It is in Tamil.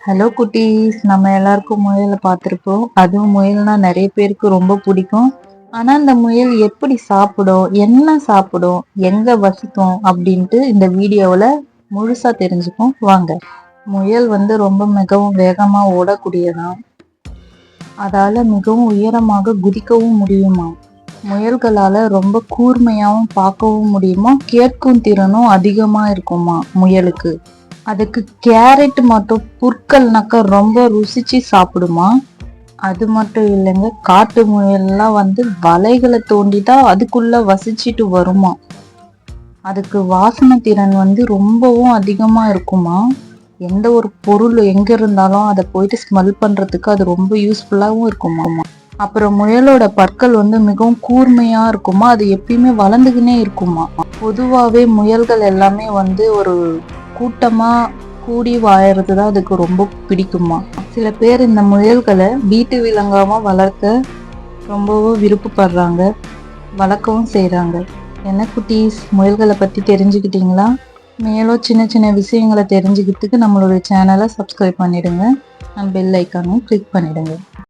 ஹலோ குட்டீஸ், நம்ம எல்லாருக்கும் முயலை பார்த்துருப்போம். அதுவும் முயல்னா நிறைய பேருக்கு ரொம்ப பிடிக்கும். ஆனா இந்த முயல் எப்படி சாப்பிடும், என்ன சாப்பிடும், எங்க வசிக்கும் அப்படின்ட்டு இந்த வீடியோவில் முழுசா தெரிஞ்சுப்போம் வாங்க. முயல் ரொம்ப மிகவும் வேகமா ஓடக்கூடியதான். அதால மிகவும் உயரமாக குதிக்கவும் முடியுமா. முயல்களால ரொம்ப கூர்மையாவும் பார்க்கவும் முடியுமா. கேட்கும் திறனும் அதிகமா இருக்குமா முயலுக்கு. அதுக்கு கேரட் மட்டும் புற்கள்னாக்கா ரொம்ப ருசிச்சு சாப்பிடுமா. அது மட்டும் இல்லைங்க, காட்டு முயல்லாம் வலைகளை தோண்டிதான் அதுக்குள்ள வசிச்சுட்டு வருமா. அதுக்கு வாசனை திறன் ரொம்பவும் அதிகமா இருக்குமா. எந்த ஒரு பொருள் எங்க இருந்தாலும் அதை போயிட்டு ஸ்மெல் பண்றதுக்கு அது ரொம்ப யூஸ்ஃபுல்லாவும் இருக்குமா. அப்புறம் முயலோட பற்கள் மிகவும் கூர்மையா இருக்குமா. அது எப்பயுமே வளர்ந்துக்கினே இருக்குமா. பொதுவாவே முயல்கள் எல்லாமே ஒரு கூட்டமா கூடி வாழறதுதான் அதுக்கு ரொம்ப பிடிக்குமா. சில பேர் இந்த முயல்களை வீட்டு விலங்காம வளர்க்க ரொம்பவும் விருப்பப்படுறாங்க, வளர்க்கவும் செய்யறாங்க. என்ன குட்டீஸ், முயல்களை பத்தி தெரிஞ்சுக்கிட்டீங்களா? மேலும் சின்ன சின்ன விஷயங்களை தெரிஞ்சுக்கிறதுக்கு நம்மளுடைய சேனலை சப்ஸ்கிரைப் பண்ணிடுங்க, பெல் ஐக்கானும் கிளிக் பண்ணிடுங்க.